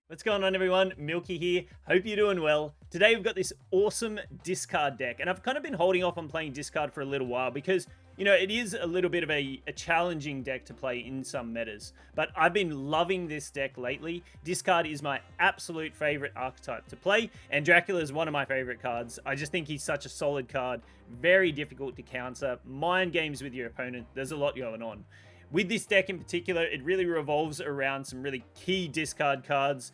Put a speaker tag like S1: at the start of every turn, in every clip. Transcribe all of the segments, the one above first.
S1: What's going on, everyone? Milky here. Hope you're doing well. Today we've got this awesome discard deck, and I've kind of been holding off on playing discard for a little while because, you know, it is a little bit of a challenging deck to play in some metas, but I've been loving this deck lately. Discard is my absolute favorite archetype to play, and Dracula is one of my favorite cards. I just think he's such a solid card, very difficult to counter, mind games with your opponent. There's a lot going on. With this deck in particular, it really revolves around some really key discard cards,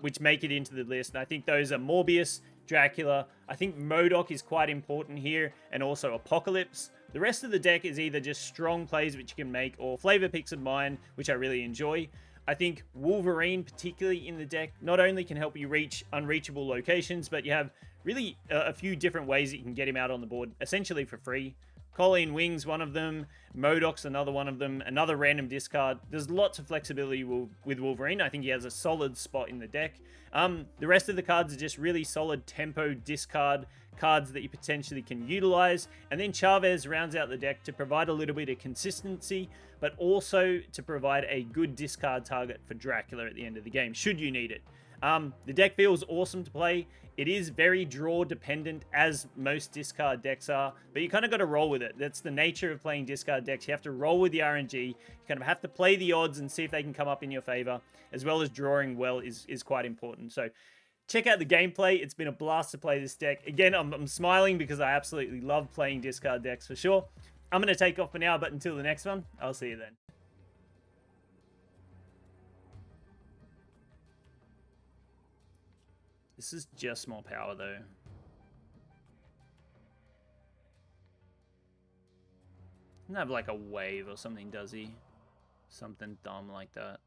S1: which make it into the list. And I think those are Morbius, Dracula. I think MODOK is quite important here, and also Apocalypse. The rest of the deck is either just strong plays which you can make, or flavor picks of mine, which I really enjoy. I think Wolverine, particularly in the deck, not only can help you reach unreachable locations, but you have really a few different ways that you can get him out on the board, essentially for free. Colleen Wing's one of them, MODOK's another one of them, another random discard. There's lots of flexibility with Wolverine. I think he has a solid spot in the deck. The rest of the cards are just really solid tempo discard cards that you potentially can utilize. And then Chavez rounds out the deck to provide a little bit of consistency, but also to provide a good discard target for Dracula at the end of the game, should you need it. The deck feels awesome to play. It is very draw dependent, as most discard decks are, but you kind of got to roll with it. That's the nature of playing discard decks. You have to roll with the RNG. You kind of have to play the odds and see if they can come up in your favor, as well as drawing well is quite important. So check out the gameplay. It's been a blast to play this deck. Again, I'm smiling because I absolutely love playing discard decks for sure. I'm going to take off for now, but until the next one, I'll see you then. This is just more power, though. Doesn't have like a wave or something, does he? Something dumb like that.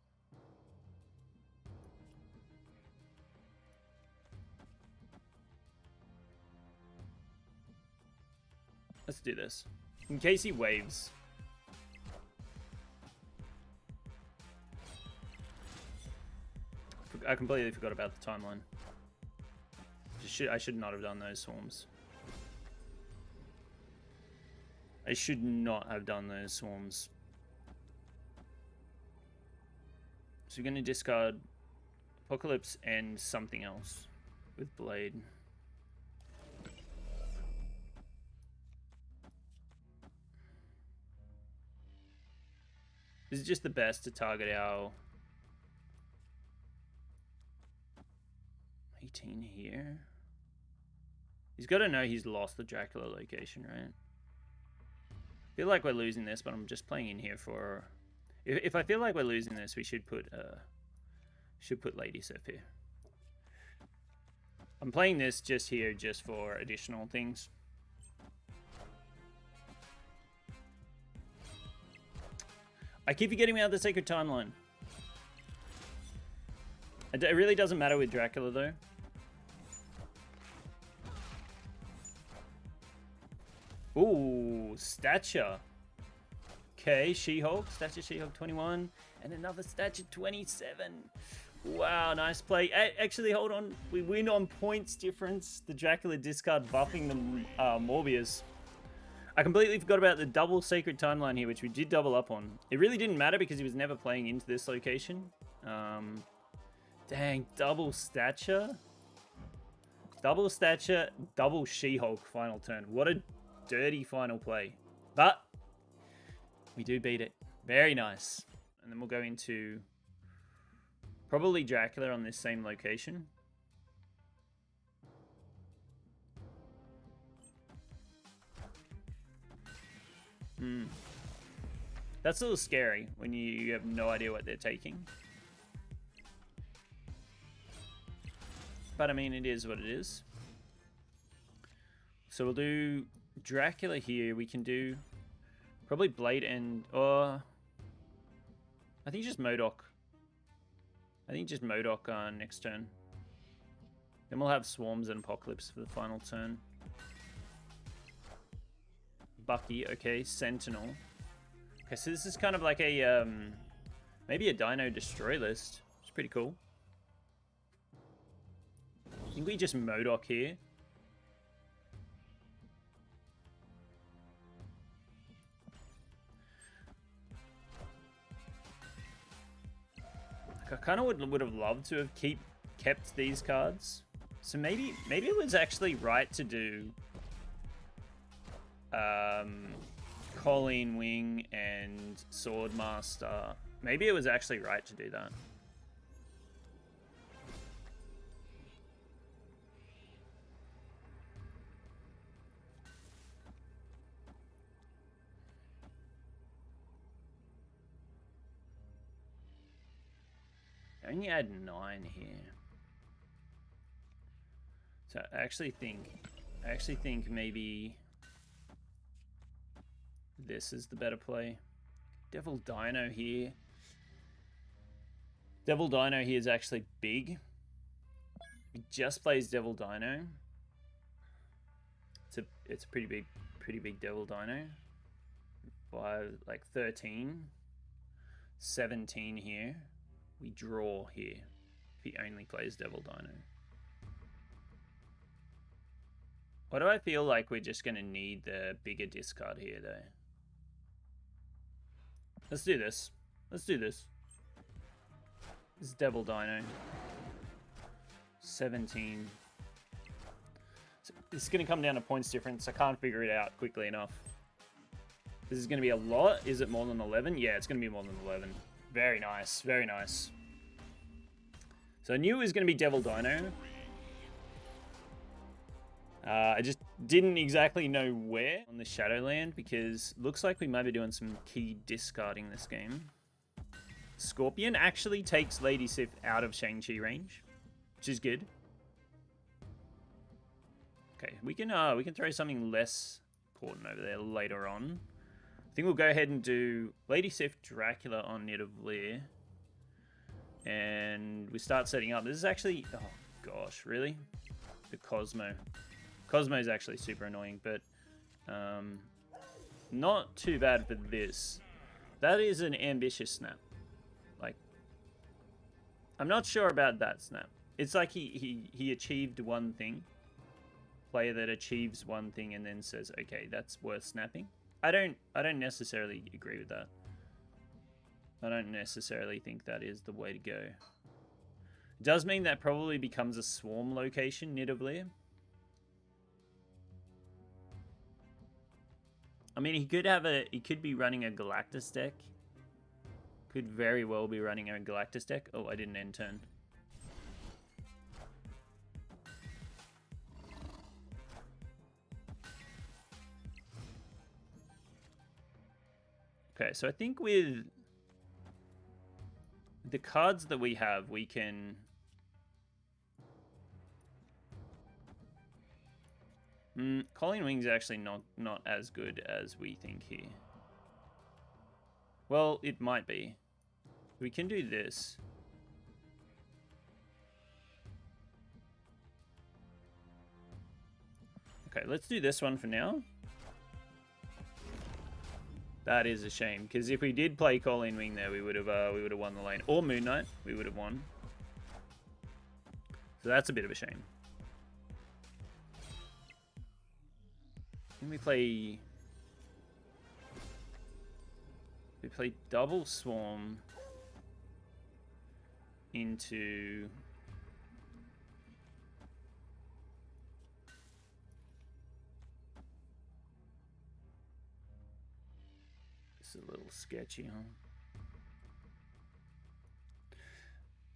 S1: Let's do this. In case he waves. I completely forgot about the timeline. I should not have done those swarms. I should not have done those swarms. So we're going to discard Apocalypse and something else with Blade. This is just the best to target our 18 here. He's got to know he's lost the Dracula location, right? I feel like we're losing this, but I'm just playing in here for... If I feel like we're losing this, we should put Lady Sif here. I'm playing this just here just for additional things. I keep forgetting about the Sacred Timeline. It really doesn't matter with Dracula, though. Ooh, Stature. Okay, She-Hulk. Stature She-Hulk 21. And another Stature 27. Wow, nice play. Actually, hold on. We win on points difference. The Dracula discard buffing the Morbius. I completely forgot about the double Sacred Timeline here, which we did double up on. It really didn't matter because he was never playing into this location. Dang, double Stature. Double Stature, double She-Hulk final turn. What a dirty final play. But we do beat it. Very nice. And then we'll go into probably Dracula on this same location. That's a little scary when you have no idea what they're taking. But I mean, it is what it is. So we'll do Dracula here. We can do probably Blade and... I think just MODOK. I think just MODOK next turn. Then we'll have Swarms and Apocalypse for the final turn. Bucky, okay. Sentinel. Okay, so this is kind of like a... maybe a Dino Destroy list. It's pretty cool. I think we just MODOK here. I kind of would have loved to have kept these cards. So maybe it was actually right to do Colleen Wing and Swordmaster. Maybe it was actually right to do that. I only add 9 here. So I actually think maybe this is the better play. Devil Dino here. Devil Dino here is actually big. He just plays Devil Dino. It's a pretty big Devil Dino. By like 13. 17 here. We draw here if he only plays Devil Dino. Why do I feel like we're just going to need the bigger discard here, though? Let's do this. Let's do this. This is Devil Dino. 17. So this is going to come down to points difference. I can't figure it out quickly enough. This is going to be a lot. Is it more than 11? Yeah, it's going to be more than 11. Very nice. Very nice. So I knew it was going to be Devil Dino. I just didn't exactly know where on the Shadowland because looks like we might be doing some key discarding this game. Scorpion actually takes Lady Sif out of Shang-Chi range, which is good. Okay, we can throw something less important over there later on. I think we'll go ahead and do Lady Sif Dracula on Nidavellir. And we start setting up. This is actually, oh gosh, really? The Cosmo. Cosmo is actually super annoying, but not too bad for this. That is an ambitious snap. Like, I'm not sure about that snap. It's like he achieved one thing. Player that achieves one thing and then says, okay, that's worth snapping. I don't necessarily agree with that. I don't necessarily think that is the way to go. It does mean that probably becomes a swarm location, Nidavellir. I mean, he could be running a Galactus deck. Could very well be running a Galactus deck. Oh, I didn't end turn. Okay, so I think with the cards that we have, we can... Colleen Wing's actually not as good as we think here. Well, it might be. We can do this. Okay, let's do this one for now. That is a shame, because if we did play Colleen Wing there, we would have won the lane. Or Moon Knight, we would have won. So that's a bit of a shame. Then we play double swarm into this is a little sketchy, huh?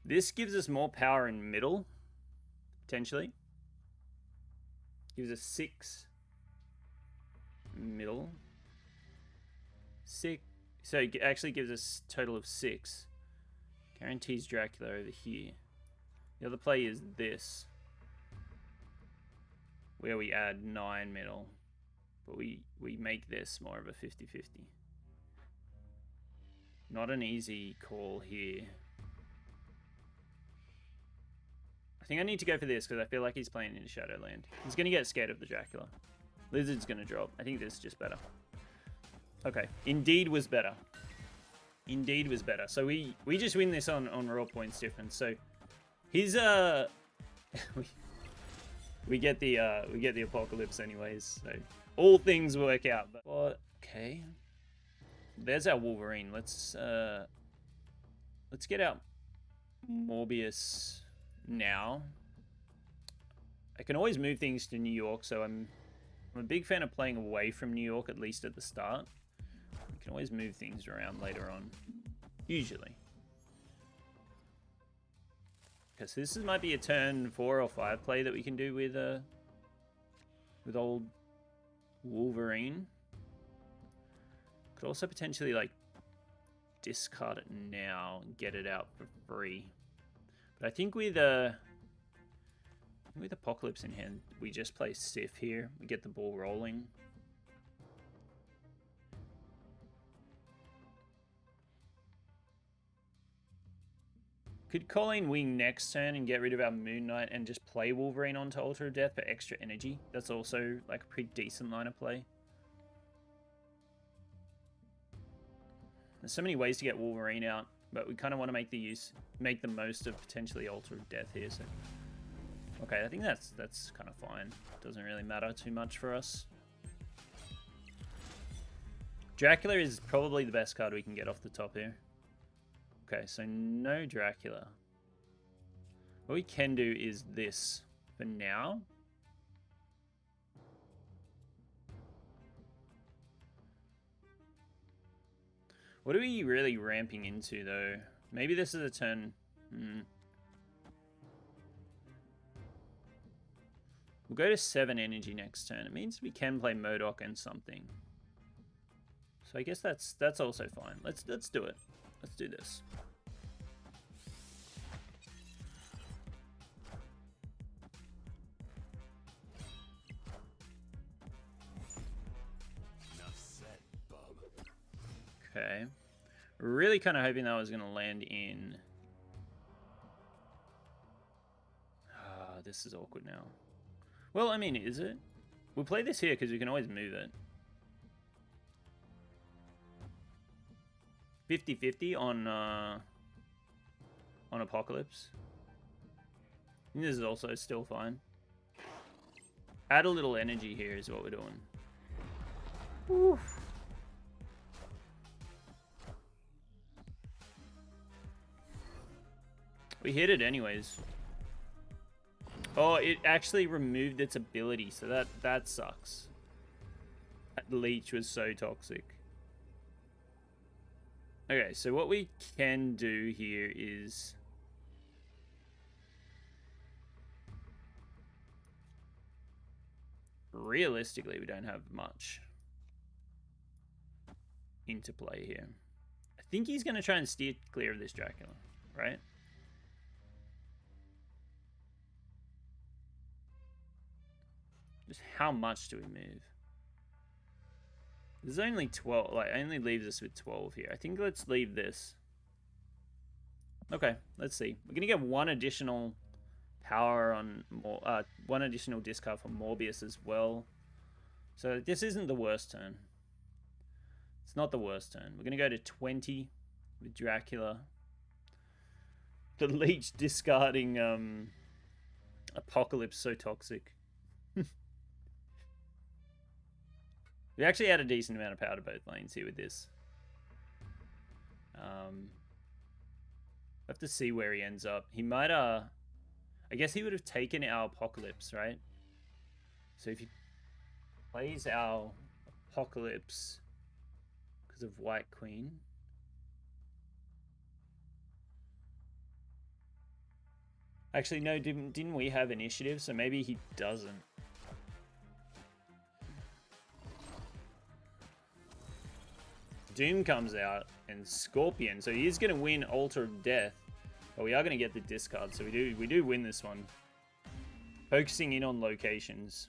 S1: This gives us more power in middle, potentially. Gives us 6 middle. 6. So it actually gives us a total of 6. Guarantees Dracula over here. The other play is this, where we add 9 middle. But we make this more of a 50-50. Not an easy call here. I think I need to go for this because I feel like he's playing into Shadowland. He's going to get scared of the Dracula. Lizard's going to drop. I think this is just better. Okay. Indeed was better. Indeed was better. So we just win this on raw points difference. So his we get the apocalypse anyways. So all things work out. But okay. There's our Wolverine. Let's get out. Morbius now. I can always move things to New York, so I'm a big fan of playing away from New York, at least at the start. You can always move things around later on, usually. Okay, so this might be a turn 4 or 5 play that we can do with old Wolverine. Could also potentially like discard it now and get it out for free. But I think with Apocalypse in hand, we just play Sif here. We get the ball rolling. Could Colleen wing next turn and get rid of our Moon Knight and just play Wolverine onto Altar of Death for extra energy? That's also like a pretty decent line of play. There's so many ways to get Wolverine out, but we kind of want to make the most of potentially Altar of Death here. So, okay, I think that's kind of fine. Doesn't really matter too much for us. Dracula is probably the best card we can get off the top here. Okay, so no Dracula. What we can do is this for now. What are we really ramping into, though? Maybe this is a turn... We'll go to 7 energy next turn. It means we can play MODOK and something. So I guess that's also fine. Let's do it. Let's do this. Okay. Really kind of hoping that was going to land in... this is awkward now. Well, I mean, is it? We'll play this here because we can always move it. 50-50 on Apocalypse. And this is also still fine. Add a little energy here is what we're doing. Oof. We hit it anyways. Oh, it actually removed its ability, so that sucks. That leech was so toxic. Okay, so what we can do here is... realistically, we don't have much into play here. I think he's going to try and steer clear of this Dracula, right? Just how much do we move? There's only 12, like, only leaves us with 12 here. I think let's leave this. Okay, let's see. We're going to get one additional power on more, one additional discard for Morbius as well. So this isn't the worst turn. It's not the worst turn. We're going to go to 20 with Dracula. The leech discarding Apocalypse, so toxic. We actually had a decent amount of power to both lanes here with this. Have to see where he ends up. He might, I guess he would have taken our Apocalypse, right? So if he plays our Apocalypse because of White Queen. Actually, no, didn't we have initiative? So maybe he doesn't. Doom comes out and Scorpion, so he is going to win Altar of Death, but we are going to get the discard, so we do win this one. Focusing in on locations.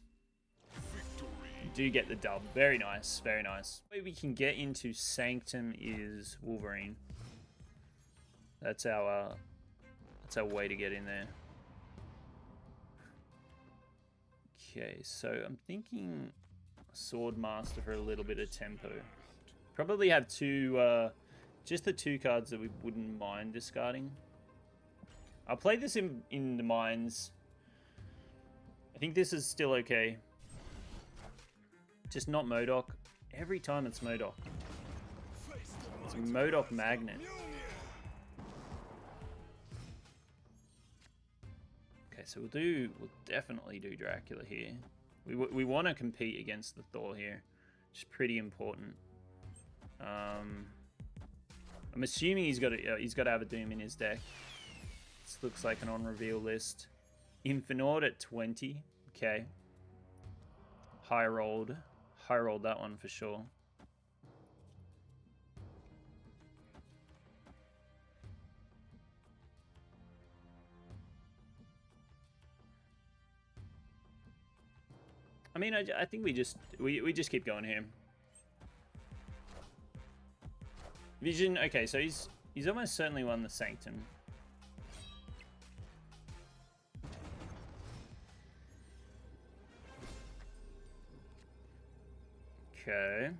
S1: We do get the dub. Very nice, very nice. The way we can get into Sanctum is Wolverine. That's our way to get in there. Okay, so I'm thinking Swordmaster for a little bit of tempo. Probably have two, just the 2 cards that we wouldn't mind discarding. I'll play this in the mines. I think this is still okay. Just not MODOK. Every time it's MODOK. It's a MODOK magnet. Okay, so we'll definitely do Dracula here. We want to compete against the Thor here, which is pretty important. I'm assuming he's got to have a Doom in his deck. This looks like an on-reveal list. Infinite at 20. Okay. High rolled that one for sure. I mean, I think we just keep going here. Vision. Okay, so he's almost certainly won the Sanctum. Okay.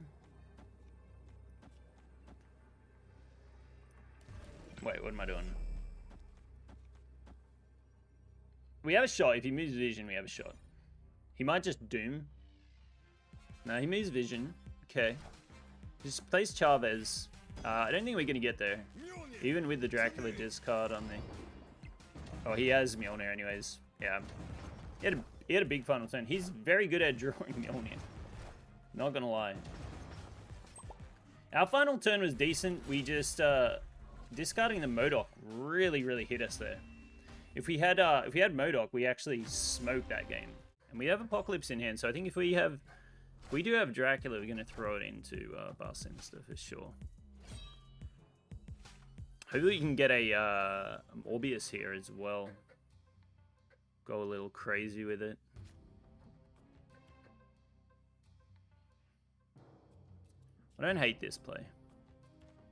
S1: Wait, what am I doing? We have a shot. If he moves Vision, we have a shot. He might just Doom. No, he moves Vision. Okay. Just plays Chavez. I don't think we're going to get there. Even with the Dracula discard on the... Oh, he has Mjolnir anyways. Yeah. He had a big final turn. He's very good at drawing Mjolnir. Not going to lie. Our final turn was decent. We just... discarding the MODOK really hit us there. If we had MODOK, we actually smoked that game. And we have Apocalypse in hand, so I think if we do have Dracula, we're going to throw it into Bar Sinister for sure. Hopefully we can get a Morbius here as well. Go a little crazy with it. I don't hate this play.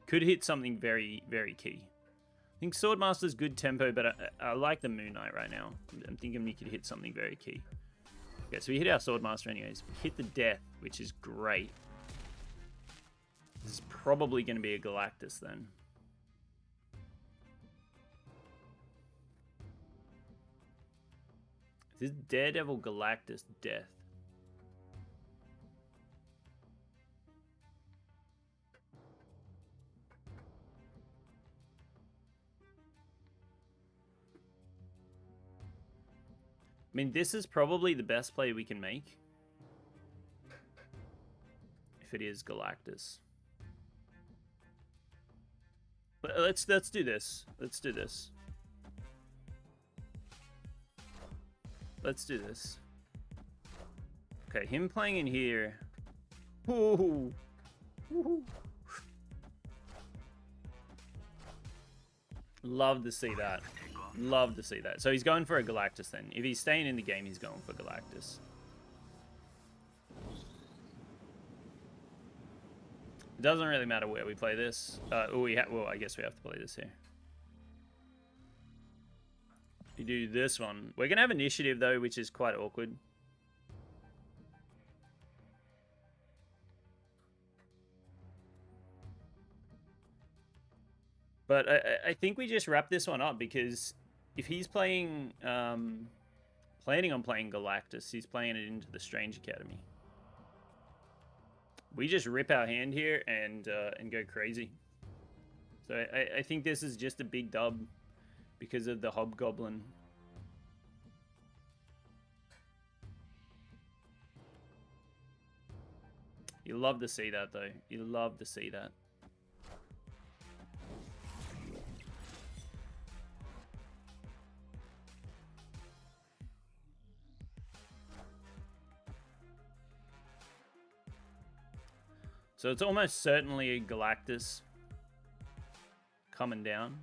S1: Could hit something very key. I think Swordmaster's good tempo, but I like the Moon Knight right now. I'm thinking we could hit something very key. Okay, so we hit our Swordmaster anyways. We hit the Death, which is great. This is probably going to be a Galactus then. This is Daredevil Galactus Death. I mean, this is probably the best play we can make. If it is Galactus. But let's do this. Let's do this. Let's do this. Okay, him playing in here. Ooh. Ooh. Love to see that. Love to see that. So he's going for a Galactus then. If he's staying in the game, he's going for Galactus. It doesn't really matter where we play this. Well, I guess we have to play this here. You do this one. We're going to have initiative though, which is quite awkward. But I think we just wrap this one up because if he's playing, planning on playing Galactus, he's playing it into the Strange Academy. We just rip our hand here and go crazy. So I think this is just a big dub because of the Hobgoblin. You love to see that though. You love to see that. So it's almost certainly a Galactus coming down.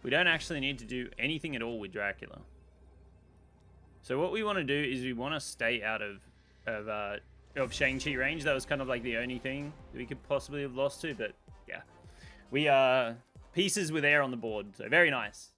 S1: We don't actually need to do anything at all with Dracula. So what we want to do is we want to stay out of Shang-Chi range. That was kind of like the only thing that we could possibly have lost to, but yeah. We are pieces with air on the board, so very nice.